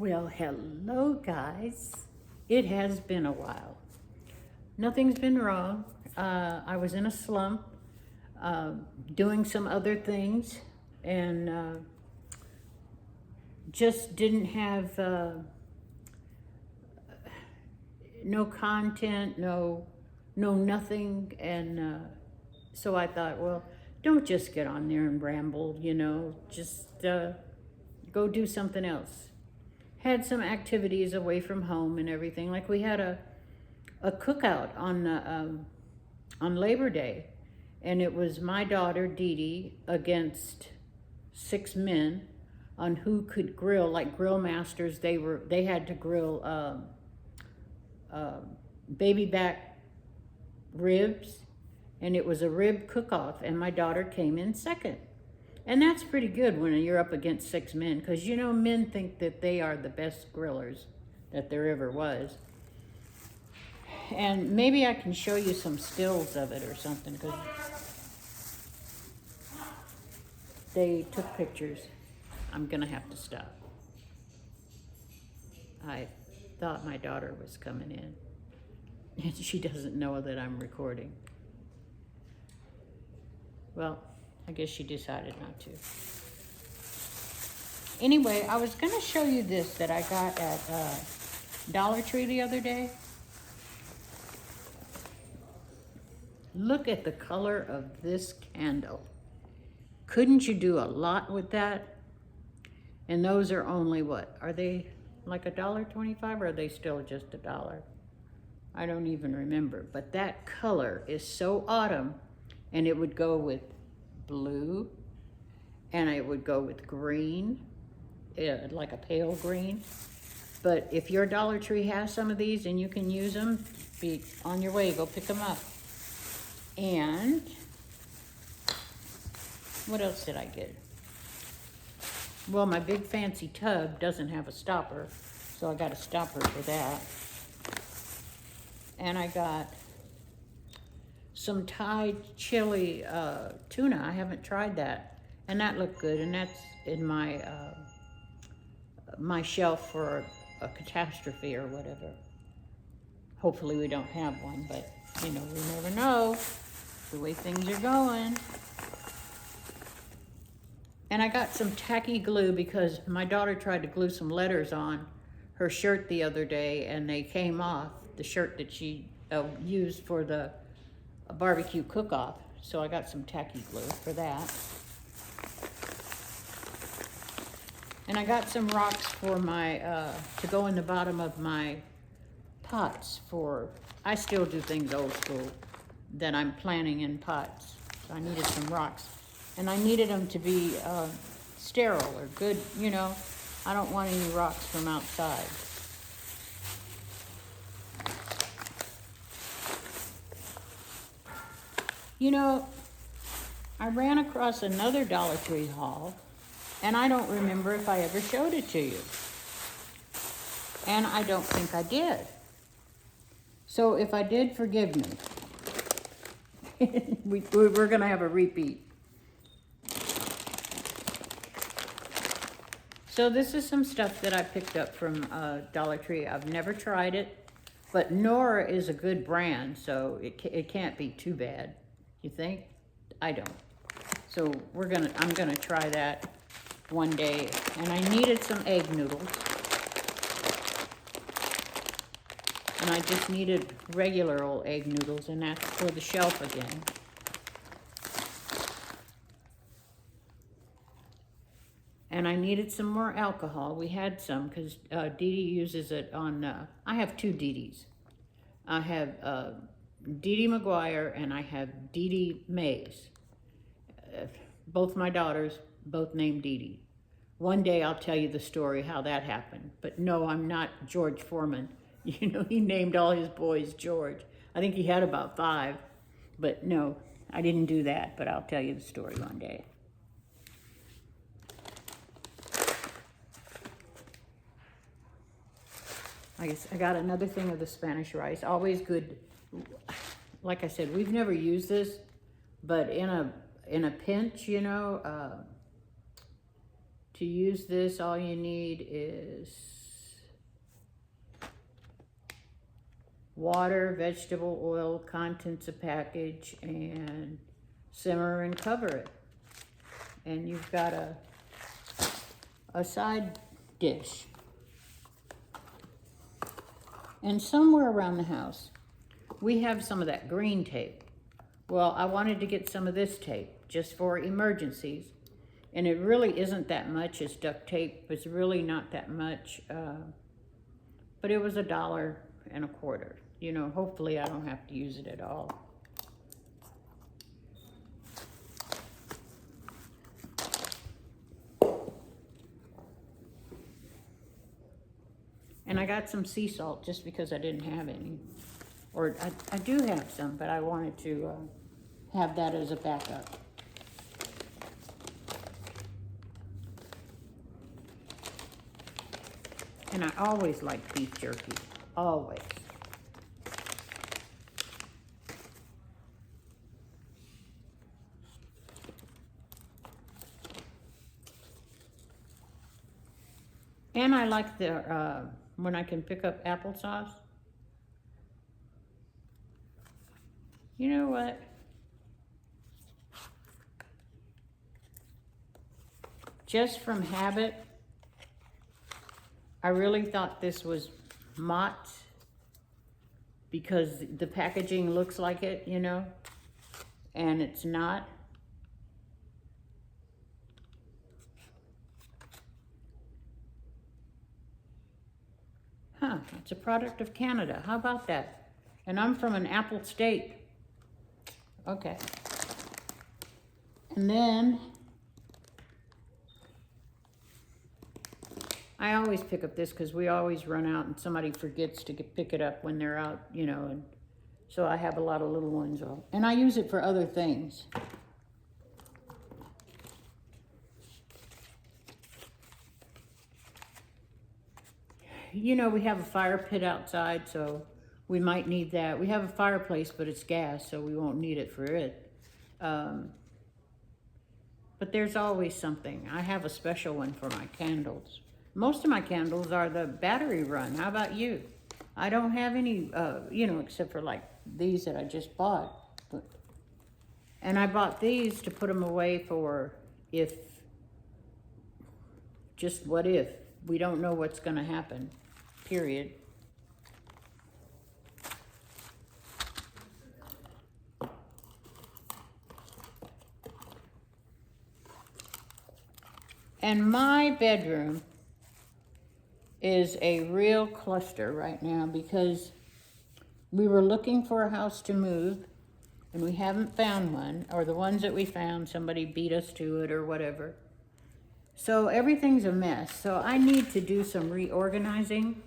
Well, hello guys. It has been a while. Nothing's been wrong. I was in a slump, doing some other things, and just didn't have no content, no nothing, and so I thought, well, don't just get on there and ramble, just go do something else. Had some activities away from home and everything. Like we had a cookout on Labor Day, and it was my daughter Dee Dee against 6 men on who could grill, like grill masters. They had to grill baby back ribs, and it was a rib cook-off, and my daughter came in second. And that's pretty good when you're up against 6 men, because men think that they are the best grillers that there ever was. And maybe I can show you some stills of it or something, because they took pictures. I'm gonna have to stop. I thought my daughter was coming in, and she doesn't know that I'm recording. Well, I guess she decided not to. Anyway, I was gonna show you this that I got at Dollar Tree the other day. Look at the color of this candle. Couldn't you do a lot with that? And those are only what? Are they like $1.25, or are they still just $1? I don't even remember. But that color is so autumn, and it would go with blue, and it would go with green, like a pale green. But if your Dollar Tree has some of these and you can use them, be on your way, go pick them up. And what else did I get? Well, my big fancy tub doesn't have a stopper, so I got a stopper for that. And I got some Thai chili tuna. I haven't tried that, and that looked good, and that's in my my shelf for a catastrophe or whatever. Hopefully we don't have one, but we never know the way things are going. And I got some tacky glue because my daughter tried to glue some letters on her shirt the other day, and they came off, the shirt that she used for the barbecue cook-off. So I got some tacky glue for that. And I got some rocks for my, to go in the bottom of my pots for, I still do things old school, that I'm planting in pots. So I needed some rocks. And I needed them to be sterile or good, I don't want any rocks from outside. I ran across another Dollar Tree haul, and I don't remember if I ever showed it to you. And I don't think I did. So if I did, forgive me. We're gonna have a repeat. So this is some stuff that I picked up from Dollar Tree. I've never tried it, but Nora is a good brand, so it can't be too bad. You think? I don't. So I'm gonna try that one day. And I needed some egg noodles. And I just needed regular old egg noodles, and that's for the shelf again. And I needed some more alcohol. We had some, because Dee Dee uses it on, I have 2 Dee Dees. I have Dee Dee McGuire, and I have Dee Dee Mays. Both my daughters, both named Dee Dee. One day I'll tell you the story how that happened. But no, I'm not George Foreman. He named all his boys George. I think he had about 5. But no, I didn't do that, but I'll tell you the story one day. I guess I got another thing of the Spanish rice. Always good. Like I said, we've never used this, but in a pinch, to use this, all you need is water, vegetable oil, contents of package, and simmer and cover it. And you've got a side dish. And somewhere around the house, we have some of that green tape. Well, I wanted to get some of this tape just for emergencies. And it really isn't that much. It's duct tape. It's really not that much. But it was $1.25. You know, hopefully I don't have to use it at all. And I got some sea salt just because I didn't have any. Or I do have some, but I wanted to have that as a backup. And I always like beef jerky, always. And I like the, when I can pick up applesauce. You know what? Just from habit, I really thought this was Mott because the packaging looks like it, you know, and it's not. Huh, it's a product of Canada. How about that? And I'm from an apple state. Okay. And then I always pick up this because we always run out and somebody forgets to pick it up when they're out, you know, and so I have a lot of little ones. And I use it for other things. You know, we have a fire pit outside, so we might need that. We have a fireplace, but it's gas, so we won't need it for it. But there's always something. I have a special one for my candles. Most of my candles are the battery run. How about you? I don't have any, you know, except for like these that I just bought. And I bought these to put them away for if, just what if. We don't know what's going to happen, period. And my bedroom is a real cluster right now because we were looking for a house to move and we haven't found one, or the ones that we found, somebody beat us to it or whatever. So everything's a mess. So I need to do some reorganizing.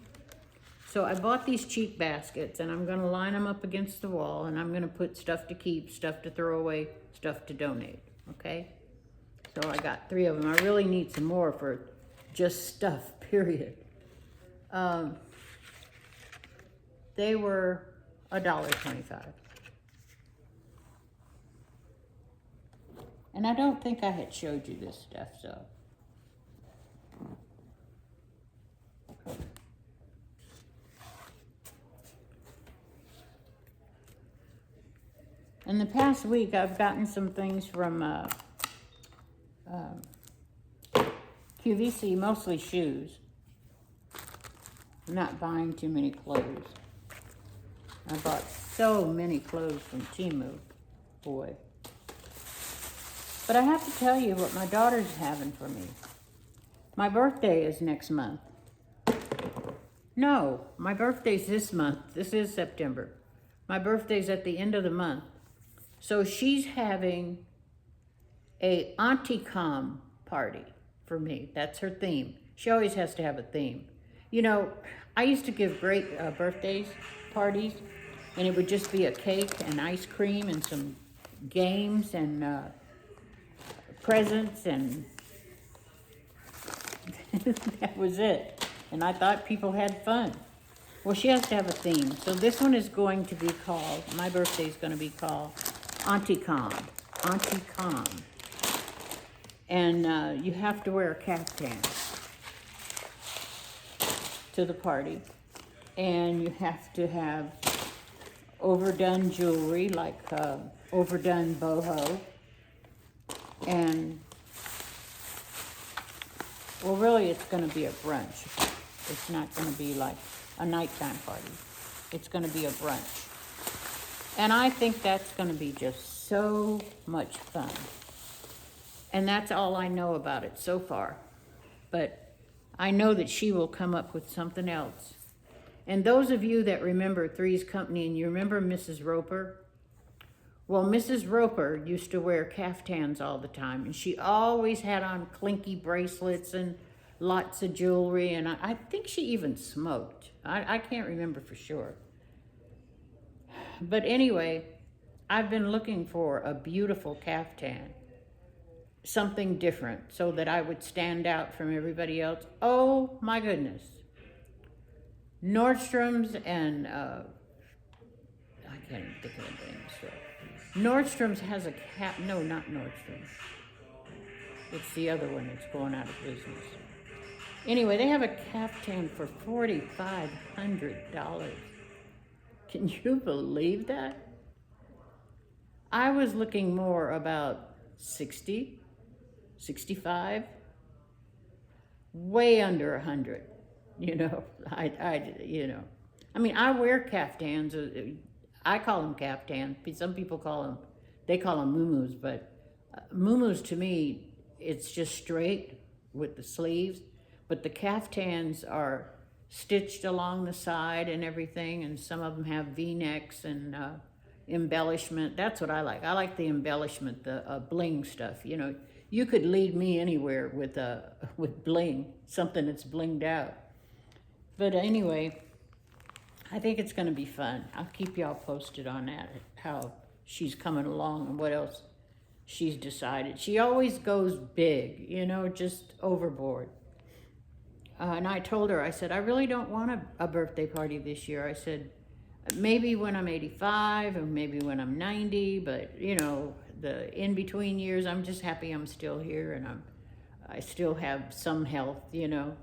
So I bought these cheap baskets and I'm going to line them up against the wall and I'm going to put stuff to keep, stuff to throw away, stuff to donate, okay? So I got 3 of them. I really need some more for just stuff, period. They were $1.25. And I don't think I had showed you this stuff, so. In the past week, I've gotten some things from QVC, mostly shoes. I'm not buying too many clothes. I bought so many clothes from Temu, boy. But I have to tell you what my daughter's having for me. My birthday is next month. No, my birthday's this month. This is September. My birthday's at the end of the month. So she's having a Auntie Com party for me. That's her theme. She always has to have a theme. You know, I used to give great birthdays parties, and it would just be a cake and ice cream and some games and presents, and that was it. And I thought people had fun. Well, she has to have a theme. So this one is going to be called, my birthday is going to be called Auntie Com. Auntie Com. And you have to wear a caftan to the party. And you have to have overdone jewelry, like overdone boho. And, well, really, it's going to be a brunch. It's not going to be like a nighttime party. It's going to be a brunch. And I think that's going to be just so much fun. And that's all I know about it so far. But I know that she will come up with something else. And those of you that remember Three's Company and you remember Mrs. Roper, well, Mrs. Roper used to wear caftans all the time, and she always had on clinky bracelets and lots of jewelry, and I think she even smoked. I can't remember for sure. But anyway, I've been looking for a beautiful caftan, something different, so that I would stand out from everybody else. Oh my goodness. Nordstrom's and, I can't even think of the name of the store. Nordstrom's has a no, not Nordstrom's. It's the other one that's going out of business. Anyway, they have a caftan for $4,500. Can you believe that? I was looking more about 60, 65, way under 100. You know, I mean, I wear caftans. I call them caftans. Some people call them muumuus, but muumuus to me, it's just straight with the sleeves, but the caftans are stitched along the side and everything, and some of them have V-necks and embellishment. That's what I like. I like the embellishment, the bling stuff. You know, you could lead me anywhere with bling, something that's blinged out. But anyway, I think it's going to be fun. I'll keep y'all posted on that, how she's coming along and what else she's decided. She always goes big, you know, just overboard. And I told her, I said, I really don't want a birthday party this year. I said, maybe when I'm 85 or maybe when I'm 90, but, you know, the in-between years, I'm just happy I'm still here and I still have some health, you know.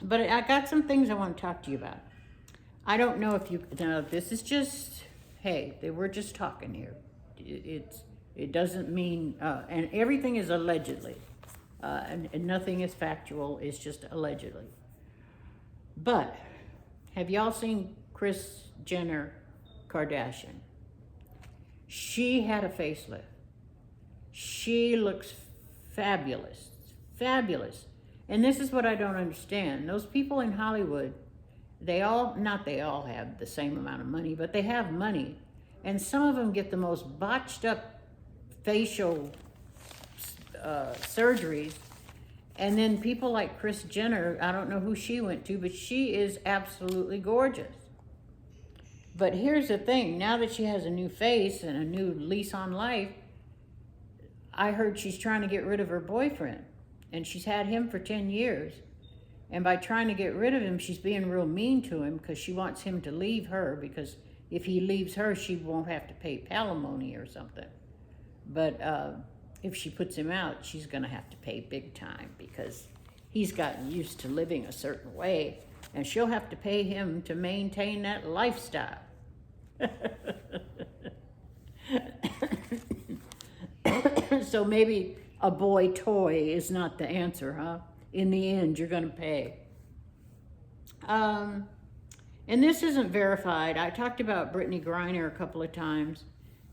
But I got some things I want to talk to you about. I don't know if you know, this is just, hey, we're just talking here. It doesn't mean, and everything is allegedly, and nothing is factual, it's just allegedly. But have y'all seen Kris Jenner Kardashian? She had a facelift. She looks fabulous, fabulous. And this is what I don't understand. Those people in Hollywood, not they all have the same amount of money, but they have money. And some of them get the most botched up facial surgeries. And then people like Kris Jenner, I don't know who she went to, but she is absolutely gorgeous. But here's the thing, now that she has a new face and a new lease on life, I heard she's trying to get rid of her boyfriend. And she's had him for 10 years. And by trying to get rid of him, she's being real mean to him because she wants him to leave her, because if he leaves her, she won't have to pay palimony or something. But if she puts him out, she's going to have to pay big time because he's gotten used to living a certain way, and she'll have to pay him to maintain that lifestyle. So maybe a boy toy is not the answer, huh? In the end, you're going to pay. And this isn't verified. I talked about Brittany Griner a couple of times,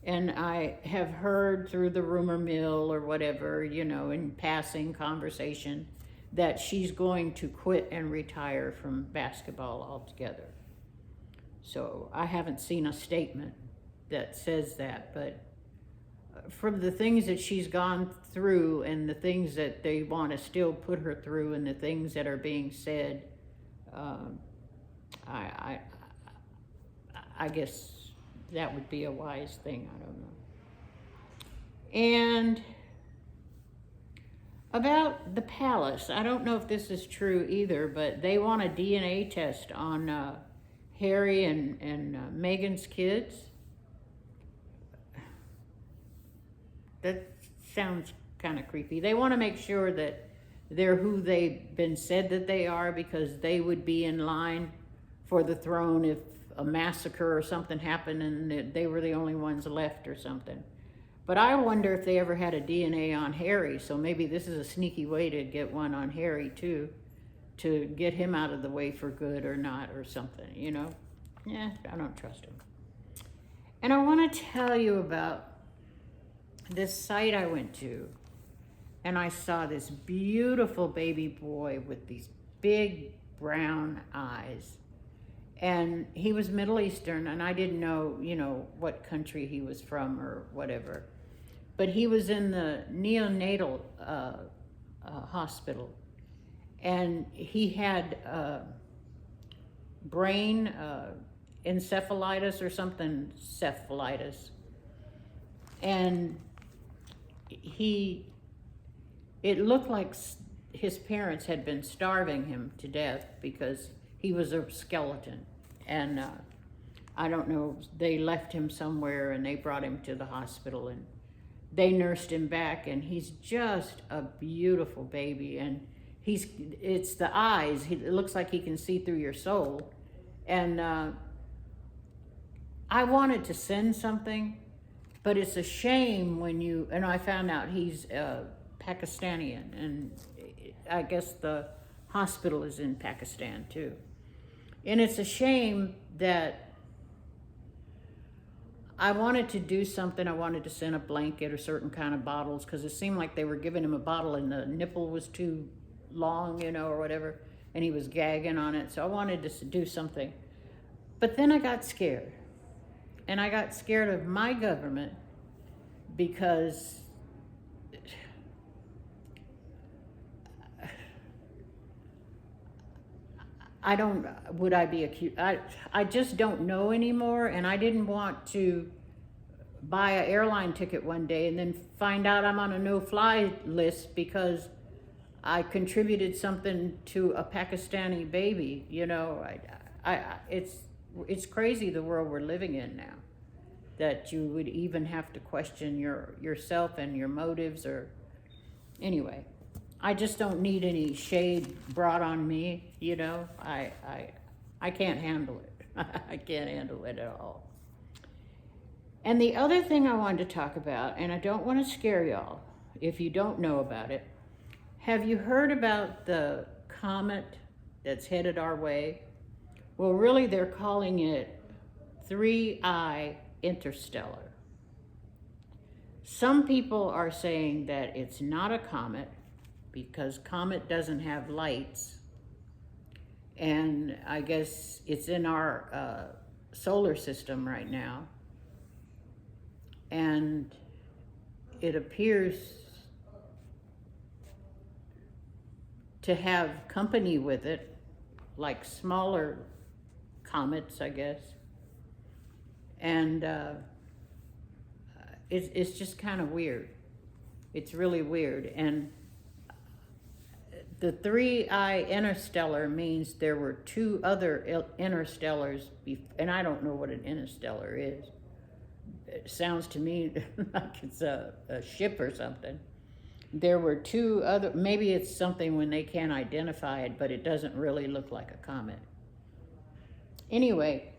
and I have heard through the rumor mill or whatever, you know, in passing conversation, that she's going to quit and retire from basketball altogether. So I haven't seen a statement that says that, but from the things that she's gone through and the things that they want to still put her through and the things that are being said, I guess that would be a wise thing. I don't know. And about the palace, I don't know if this is true either, but they want a DNA test on Harry and Meghan's kids. That sounds kind of creepy. They want to make sure that they're who they've been said that they are, because they would be in line for the throne if a massacre or something happened and they were the only ones left or something. But I wonder if they ever had a DNA on Harry, so maybe this is a sneaky way to get one on Harry too, to get him out of the way for good or not or something, you know? Yeah, I don't trust him. And I want to tell you about this site I went to, and I saw this beautiful baby boy with these big brown eyes. And he was Middle Eastern, and I didn't know, you know, what country he was from or whatever. But he was in the neonatal hospital, and he had brain encephalitis or something, cephalitis. And it looked like his parents had been starving him to death because he was a skeleton. And I don't know, they left him somewhere and they brought him to the hospital and they nursed him back, and he's just a beautiful baby. And it's the eyes, it looks like he can see through your soul. And I wanted to send something, but it's a shame when and I found out he's Pakistani, and I guess the hospital is in Pakistan too. And it's a shame that I wanted to do something. I wanted to send a blanket or certain kind of bottles because it seemed like they were giving him a bottle and the nipple was too long, you know, or whatever, and he was gagging on it. So I wanted to do something. But then I got scared. And I got scared of my government because would I be accused? I just don't know anymore, and I didn't want to buy an airline ticket one day and then find out I'm on a no-fly list because I contributed something to a Pakistani baby. You know, it's crazy the world we're living in now, that you would even have to question yourself and your motives. Or anyway, I just don't need any shade brought on me, you know. I can't handle it. I can't handle it at all. And the other thing I wanted to talk about, and I don't want to scare y'all if you don't know about it, have you heard about the comet that's headed our way? Well, really, they're calling it 3I Interstellar. Some people are saying that it's not a comet because comet doesn't have lights, and I guess it's in our solar system right now, and it appears to have company with it, like smaller comets, I guess. And it's just kind of weird. It's really weird. And the 3I Interstellar means there were two other interstellars, and I don't know what an interstellar is. It sounds to me like it's a ship or something. There were two other, maybe it's something when they can't identify it, but it doesn't really look like a comet. Anyway,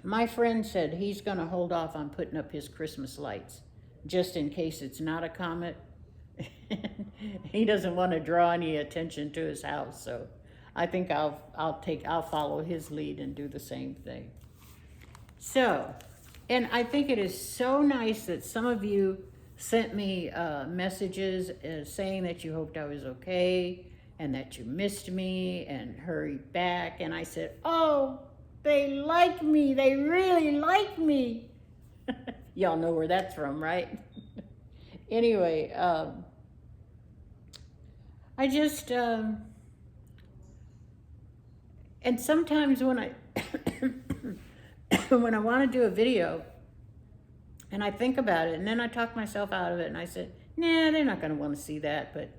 my friend said he's going to hold off on putting up his Christmas lights just in case it's not a comet. He doesn't want to draw any attention to his house, so I think I'll follow his lead and do the same thing. So, and I think it is so nice that some of you sent me messages saying that you hoped I was okay and that you missed me and hurried back. And I said, oh, they like me. They really like me. Y'all know where that's from, right? Anyway, I just, and sometimes when I, when I want to do a video and I think about it and then I talk myself out of it and I said, nah, they're not going to want to see that. But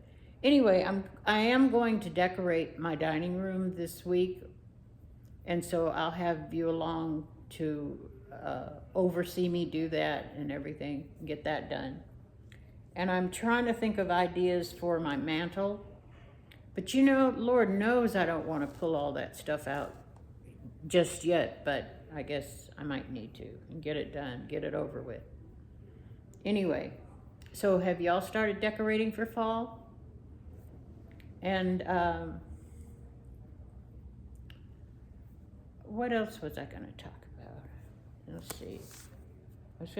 anyway, I am going to decorate my dining room this week. And so I'll have you along to oversee me do that and everything, get that done. And I'm trying to think of ideas for my mantle. But you know, Lord knows I don't want to pull all that stuff out just yet, but I guess I might need to and get it done, get it over with. Anyway, so have y'all started decorating for fall? And what else was I going to talk about? Let's see.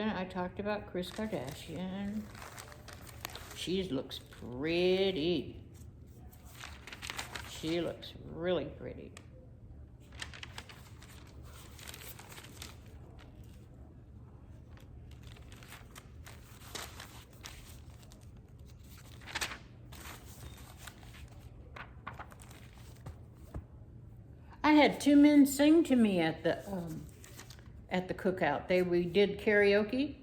I talked about Kris Kardashian. She looks pretty. She looks really pretty. I had two men sing to me at the cookout. We did karaoke,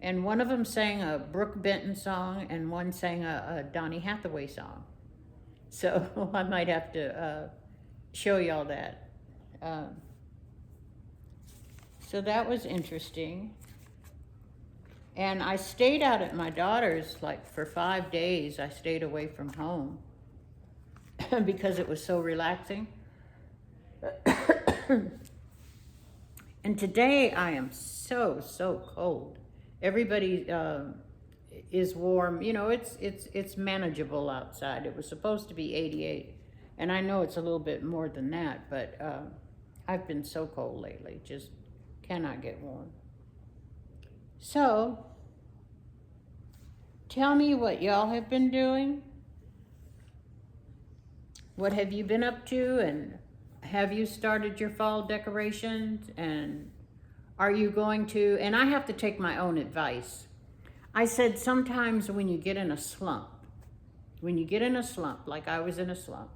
and one of them sang a Brooke Benton song, and one sang a Donny Hathaway song. So I might have to show y'all that. So that was interesting. And I stayed out at my daughter's like for 5 days. I stayed away from home because it was so relaxing. And today I am so cold. Everybody is warm. You know, it's manageable outside. It was supposed to be 88, and I know it's a little bit more than that, but I've been so cold lately, just cannot get warm. So, tell me what y'all have been doing. What have you been up to, and have you started your fall decorations? And are you going to, and I have to take my own advice. I said sometimes when you get in a slump, like I was in a slump,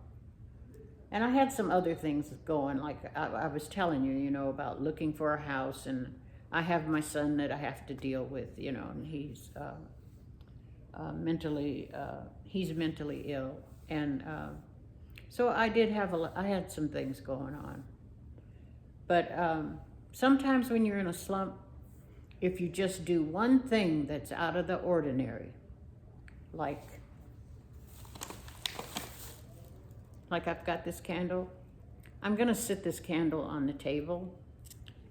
and I had some other things going, like I was telling you, you know, about looking for a house, and I have my son that I have to deal with, you know, and he's mentally ill, and so I did have I had some things going on. But sometimes when you're in a slump, if you just do one thing that's out of the ordinary, like I've got this candle, I'm gonna sit this candle on the table,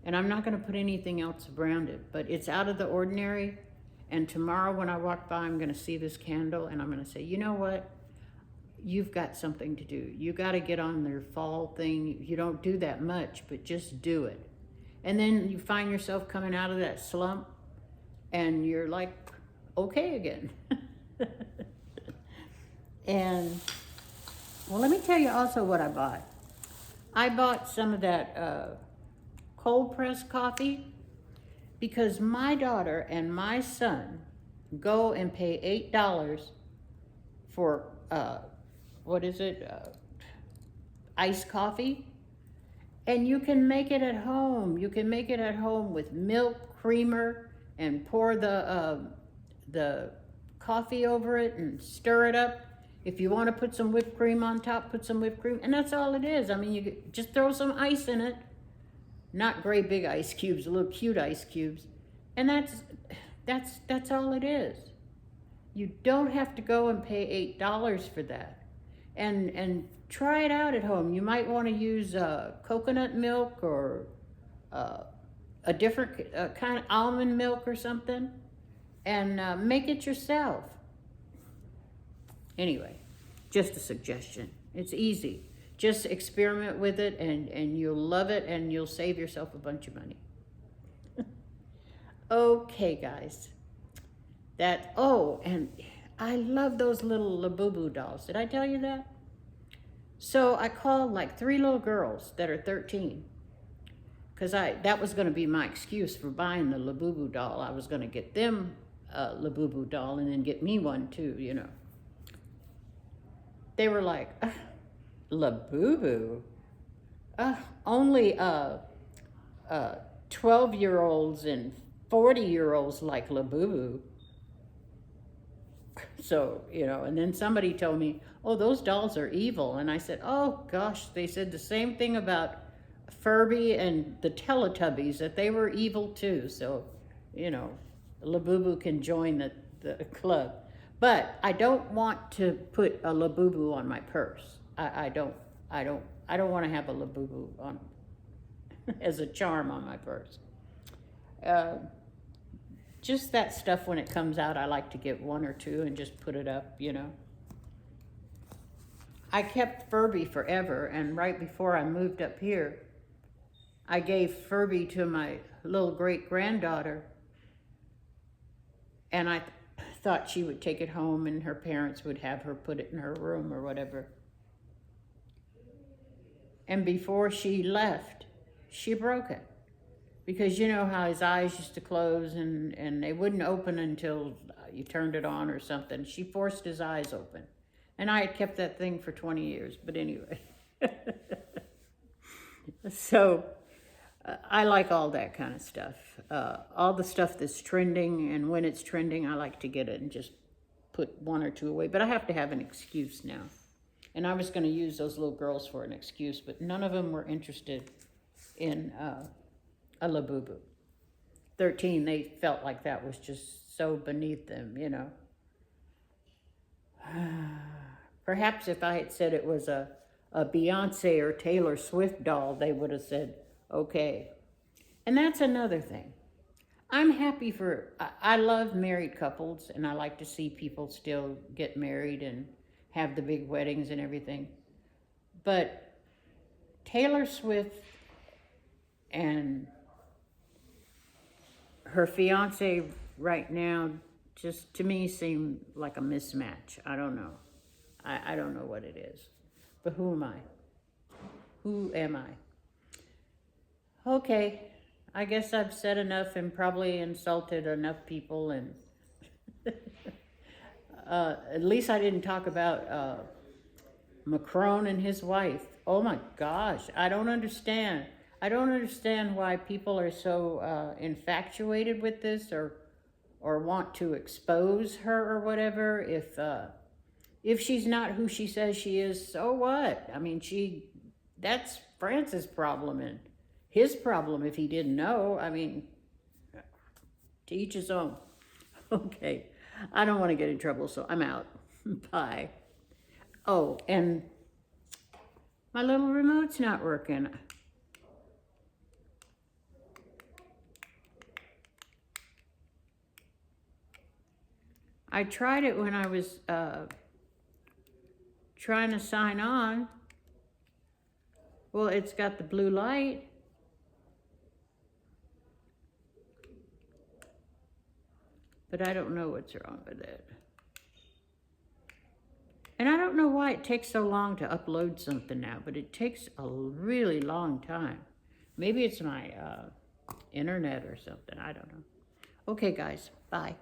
and I'm not gonna put anything else around it, but it's out of the ordinary, and tomorrow when I walk by, I'm gonna see this candle, and I'm gonna say, you know what? You've got something to do. You got to get on their fall thing. You don't do that much, but just do it. And then you find yourself coming out of that slump, and you're like, okay again. And, well, let me tell you also what I bought. I bought some of that cold pressed coffee because my daughter and my son go and pay $8 for iced coffee, and you can make it at home. You can make it at home with milk, creamer, and pour the coffee over it and stir it up. If you want to put some whipped cream on top, put some whipped cream, and that's all it is. I mean, you just throw some ice in it, not great big ice cubes, little cute ice cubes, and that's all it is. You don't have to go and pay $8 for that. And try it out at home. You might want to use coconut milk or a different kind of almond milk or something, and make it yourself. Anyway, just a suggestion. It's easy. Just experiment with it, and you'll love it, and you'll save yourself a bunch of money. Okay, guys. And I love those little Labubu dolls. Did I tell you that? So I called like 3 little girls that are 13, because that was going to be my excuse for buying the Labubu doll. I was going to get them a Labubu doll and then get me one too, you know. They were like, Labubu? Only 12-year-olds and 40-year-olds like Labubu. So, you know, and then somebody told me, oh, those dolls are evil. And I said, oh, gosh, they said the same thing about Furby and the Teletubbies, that they were evil too. So, you know, Labubu can join the club. But I don't want to put a Labubu on my purse. I don't want to have a Labubu on. as a charm on my purse. Just that stuff when it comes out, I like to get one or two and just put it up, you know. I kept Furby forever, and right before I moved up here, I gave Furby to my little great-granddaughter, and I thought she would take it home and her parents would have her put it in her room or whatever. And before she left, she broke it. Because you know how his eyes used to close and they wouldn't open until you turned it on or something. She forced his eyes open. And I had kept that thing for 20 years, but anyway. So I like all that kind of stuff. All the stuff that's trending, and when it's trending, I like to get it and just put one or two away. But I have to have an excuse now. And I was going to use those little girls for an excuse, but none of them were interested in a Labubu. 13, they felt like that was just so beneath them, you know. Perhaps if I had said it was a Beyonce or Taylor Swift doll, they would have said, okay. And that's another thing. I'm happy for, I love married couples, and I like to see people still get married and have the big weddings and everything. But Taylor Swift and her fiance right now just, to me, seem like a mismatch. I don't know. I don't know what it is. But who am I? Who am I? Okay, I guess I've said enough and probably insulted enough people, and at least I didn't talk about Macron and his wife. Oh my gosh, I don't understand. I don't understand why people are so infatuated with this or want to expose her or whatever. If she's not who she says she is, so what? I mean, that's France's problem and his problem if he didn't know. I mean, to each his own. Okay, I don't want to get in trouble, so I'm out. Bye. Oh, and my little remote's not working. I tried it when I was trying to sign on. Well, it's got the blue light. But I don't know what's wrong with it. And I don't know why it takes so long to upload something now, but it takes a really long time. Maybe it's my internet or something, I don't know. Okay, guys, bye.